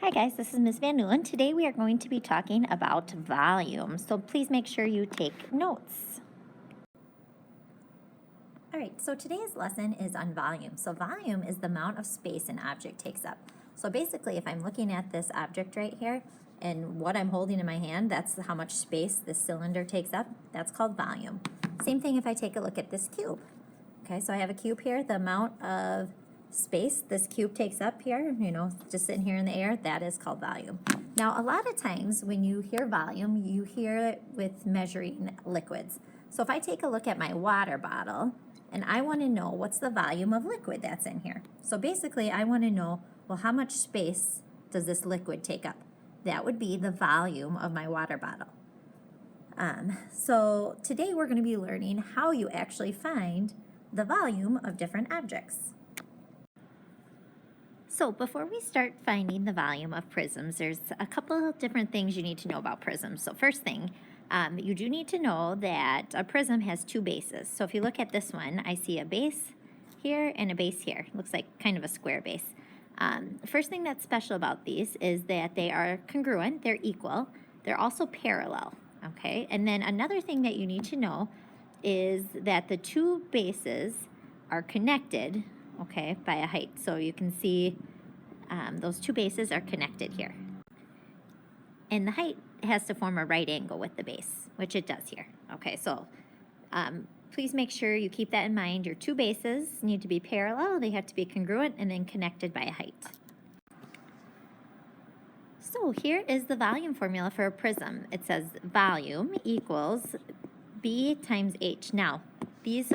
Hi guys, this is Ms. Van Nieuwen. Today we are going to be talking about volume, so please make sure you take notes. All right, so today's lesson is on volume. So volume is the amount of space an object takes up. So basically, if I'm looking at this object right here, and what I'm holding in my hand, that's how much space this cylinder takes up. That's called volume. Same thing if I take a look at this cube. Okay, so I have a cube here, the amount of space this cube takes up here, just sitting here in the air, that is called volume. Now, a lot of times when you hear volume, you hear it with measuring liquids. So if I take a look at my water bottle, and I want to know what's the volume of liquid that's in here. So basically, I want to know, well, how much space does this liquid take up? That would be the volume of my water bottle. So today we're going to be learning how you actually find the volume of different objects. So before we start finding the volume of prisms, there's a couple of different things you need to know about prisms. So first thing, you do need to know that a prism has two bases. So if you look at this one, I see a base here and a base here. Looks like kind of a square base. First thing that's special about these is that they are congruent, they're equal, they're also parallel, okay? And then another thing that you need to know is that the two bases are connected, okay, by a height. So you can see those two bases are connected here. And the height has to form a right angle with the base, which it does here. Okay, so please make sure you keep that in mind. Your two bases need to be parallel, they have to be congruent, and then connected by a height. So here is the volume formula for a prism. It says volume equals B times H. Now, these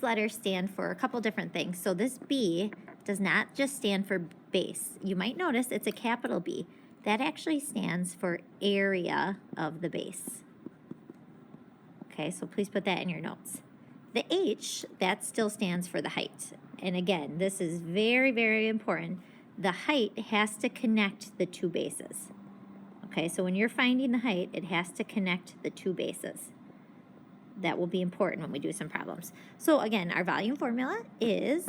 letters stand for a couple different things. So this B does not just stand for base. You might notice it's a capital B. That actually stands for area of the base. Okay, so please put that in your notes. The H, that still stands for the height. And again, this is very, very important. The height has to connect the two bases. Okay, so when you're finding the height, it has to connect the two bases. That will be important when we do some problems. So again, our volume formula is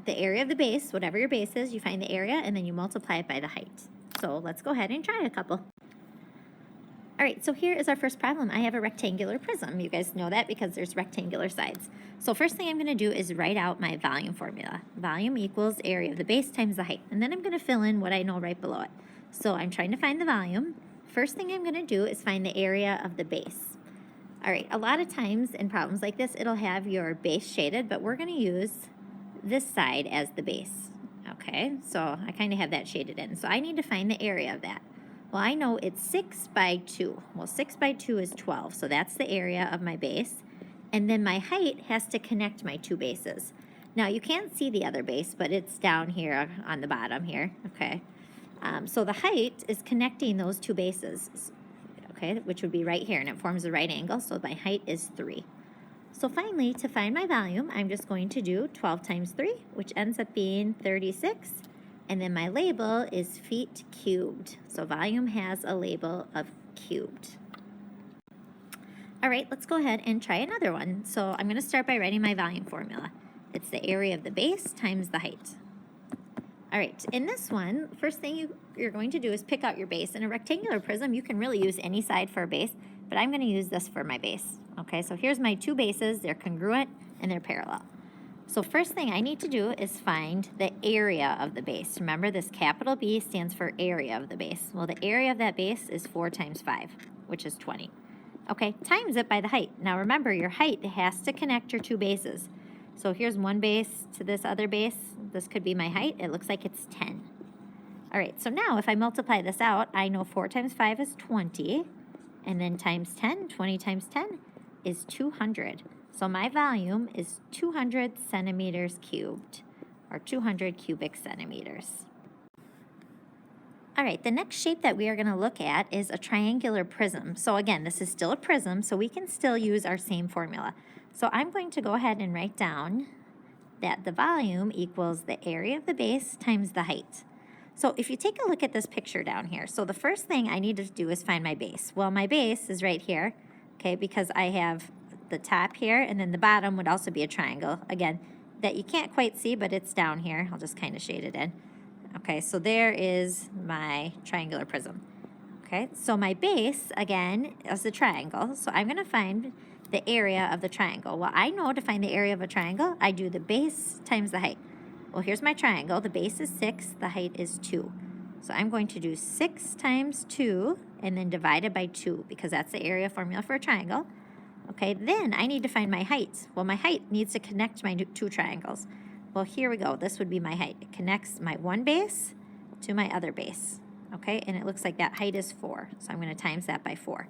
the area of the base, whatever your base is, you find the area and then you multiply it by the height. So let's go ahead and try a couple. All right, so here is our first problem. I have a rectangular prism. You guys know that because there's rectangular sides. So first thing I'm gonna do is write out my volume formula. Volume equals area of the base times the height. And then I'm gonna fill in what I know right below it. So I'm trying to find the volume. First thing I'm gonna do is find the area of the base. All right, a lot of times in problems like this, it'll have your base shaded, but we're gonna use this side as the base, okay? So I kind of have that shaded in. So I need to find the area of that. Well, I know it's 6 by 2. Well, 6 by 2 is 12, so that's the area of my base. And then my height has to connect my two bases. Now, you can't see the other base, but it's down here on the bottom here, okay? So the height is connecting those two bases, okay, which would be right here, and it forms a right angle, so my height is 3. So finally, to find my volume, I'm just going to do 12 times 3, which ends up being 36, and then my label is feet cubed. So volume has a label of cubed. All right, let's go ahead and try another one. So I'm gonna start by writing my volume formula. It's the area of the base times the height. All right, in this one, first thing you're going to do is pick out your base. In a rectangular prism, you can really use any side for a base, but I'm gonna use this for my base. Okay, so here's my two bases. They're congruent and they're parallel. So first thing I need to do is find the area of the base. Remember, this capital B stands for area of the base. Well, the area of that base is 4 times 5, which is 20. Okay, times it by the height. Now remember, your height has to connect your two bases. So here's one base to this other base. This could be my height. It looks like it's 10. All right, so now if I multiply this out, I know 4 times 5 is 20, and then times 10, 20 times 10 is 200. So my volume is 200 centimeters cubed, or 200 cubic centimeters. All right, the next shape that we are gonna look at is a triangular prism. So again, this is still a prism, so we can still use our same formula. So I'm going to go ahead and write down that the volume equals the area of the base times the height. So if you take a look at this picture down here, so the first thing I need to do is find my base. Well, my base is right here, okay, because I have the top here, and then the bottom would also be a triangle. Again, that you can't quite see, but it's down here. I'll just kind of shade it in. Okay, so there is my triangular prism. Okay, so my base, again, is a triangle. So I'm going to find the area of the triangle. Well, I know to find the area of a triangle, I do the base times the height. Well, here's my triangle. The base is 6, the height is 2. So I'm going to do 6 times 2 and then divide it by 2 because that's the area formula for a triangle. Okay, then I need to find my height. Well, my height needs to connect my two triangles. Well, here we go. This would be my height. It connects my one base to my other base. Okay, and it looks like that height is 4. So I'm going to times that by 4.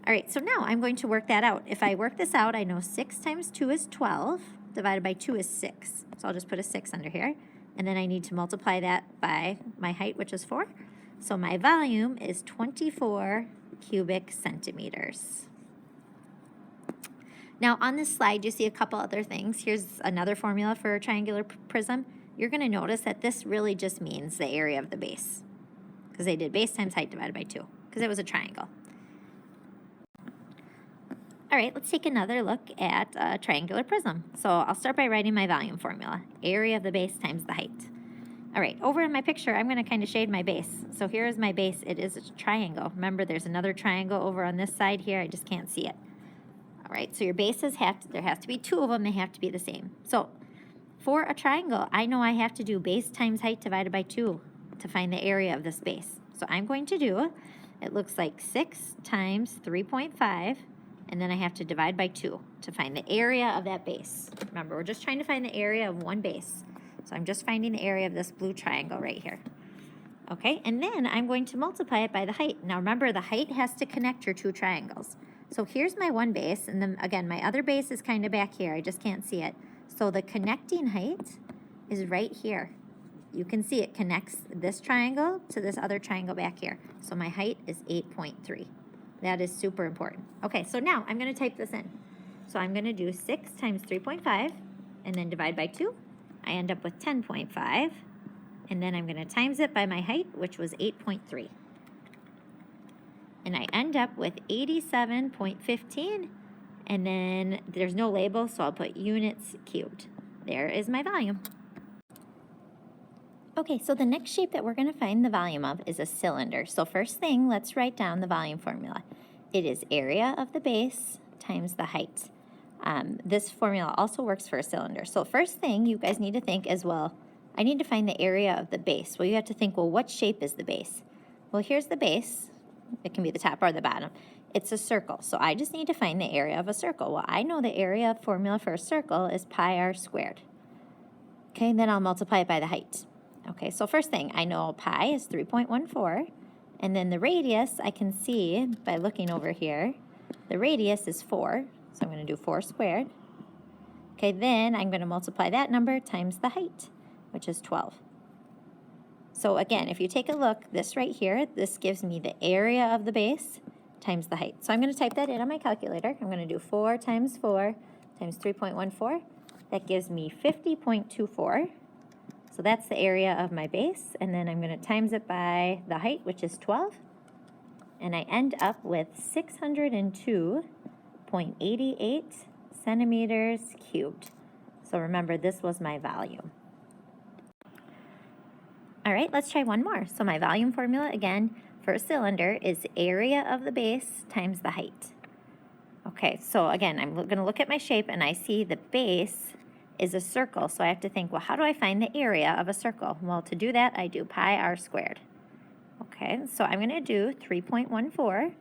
All right, so now I'm going to work that out. If I work this out, I know 6 times 2 is 12, divided by 2 is 6. So I'll just put a 6 under here. And then I need to multiply that by my height, which is 4. So my volume is 24 cubic centimeters. Now on this slide, you see a couple other things. Here's another formula for a triangular prism. You're going to notice that this really just means the area of the base, because they did base times height divided by 2, because it was a triangle. All right, let's take another look at a triangular prism. So I'll start by writing my volume formula, area of the base times the height. All right, over in my picture, I'm going to kind of shade my base. So here is my base. It is a triangle. Remember, there's another triangle over on this side here. I just can't see it. All right, so your bases there has to be 2 of them. They have to be the same. So for a triangle, I know I have to do base times height divided by 2 to find the area of this base. So I'm going to do, it looks like 6 times 3.5, and then I have to divide by 2 to find the area of that base. Remember, we're just trying to find the area of one base. So I'm just finding the area of this blue triangle right here. Okay, and then I'm going to multiply it by the height. Now remember, the height has to connect your 2 triangles. So here's my one base, and then again, my other base is kind of back here. I just can't see it. So the connecting height is right here. You can see it connects this triangle to this other triangle back here. So my height is 8.3. That is super important. Okay, so now I'm going to type this in. So I'm going to do 6 times 3.5 and then divide by 2. I end up with 10.5. And then I'm going to times it by my height, which was 8.3. And I end up with 87.15. And then there's no label, so I'll put units cubed. There is my volume. Okay, so the next shape that we're going to find the volume of is a cylinder. So first thing, let's write down the volume formula. It is area of the base times the height. This formula also works for a cylinder. So first thing you guys need to think is, well, I need to find the area of the base. Well, you have to think, well, what shape is the base? Well, here's the base. It can be the top or the bottom. It's a circle, so I just need to find the area of a circle. Well, I know the area formula for a circle is pi r squared. Okay, then I'll multiply it by the height. Okay, so first thing, I know pi is 3.14, and then the radius I can see by looking over here. The radius is 4, so I'm going to do 4 squared. Okay, then I'm going to multiply that number times the height, which is 12. So again, if you take a look, this right here, this gives me the area of the base times the height. So I'm going to type that in on my calculator. I'm going to do 4 times 4 times 3.14. That gives me 50.24. So that's the area of my base. And then I'm going to times it by the height, which is 12. And I end up with 602.88 centimeters cubed. So remember, this was my volume. All right, let's try one more. So my volume formula, again, for a cylinder is area of the base times the height. Okay, so again, I'm going to look at my shape, and I see the base is a circle. So I have to think, well, how do I find the area of a circle? Well, to do that, I do pi r squared. Okay, so I'm going to do 3.14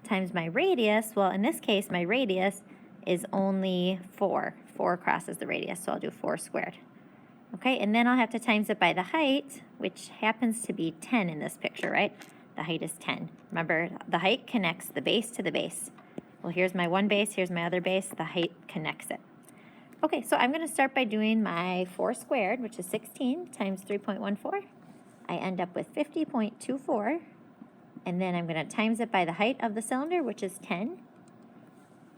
times my radius. Well, in this case, my radius is only 4. 4 crosses the radius, so I'll do 4 squared. Okay, and then I'll have to times it by the height, which happens to be 10 in this picture, right? The height is 10. Remember, the height connects the base to the base. Well, here's my one base, here's my other base. The height connects it. Okay, so I'm going to start by doing my 4 squared, which is 16 times 3.14. I end up with 50.24. And then I'm going to times it by the height of the cylinder, which is 10.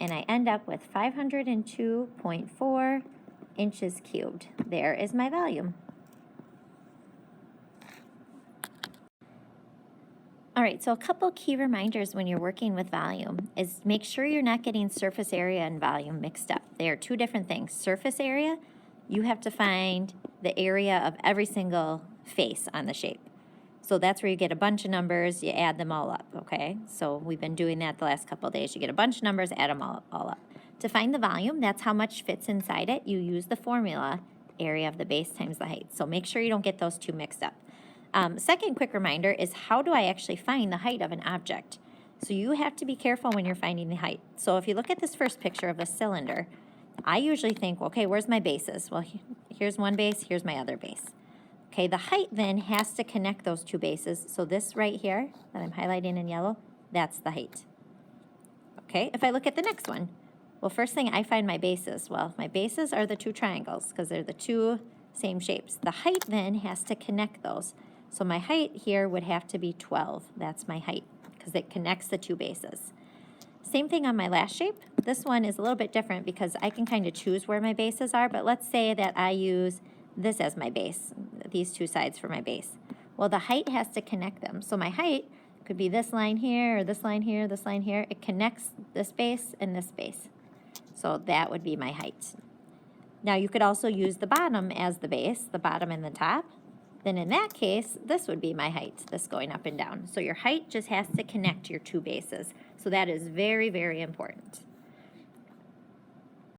And I end up with 502.4 inches cubed. There is my volume. All right, so a couple key reminders when you're working with volume is make sure you're not getting surface area and volume mixed up. They are 2 different things. Surface area you have to find the area of every single face on the shape. So that's where you get a bunch of numbers, you add them all up, okay? So we've been doing that the last couple of days. You get a bunch of numbers, add them all up. To find the volume, that's how much fits inside it, you use the formula, area of the base times the height. So make sure you don't get those two mixed up. Second quick reminder is, how do I actually find the height of an object? So you have to be careful when you're finding the height. So if you look at this first picture of a cylinder, I usually think, okay, where's my bases? Well, here's one base, here's my other base. Okay, the height then has to connect those two bases. So this right here that I'm highlighting in yellow, that's the height. Okay, if I look at the next one, well, first thing I find my bases. Well, my bases are the two triangles because they're the two same shapes. The height then has to connect those. So my height here would have to be 12. That's my height because it connects the two bases. Same thing on my last shape. This one is a little bit different because I can kind of choose where my bases are, but let's say that I use this as my base, these two sides for my base. Well, the height has to connect them. So my height could be this line here, or this line here, this line here. It connects this base and this base. So that would be my height. Now you could also use the bottom as the base, the bottom and the top. Then in that case, this would be my height, this going up and down. So your height just has to connect your two bases. So that is very, very important.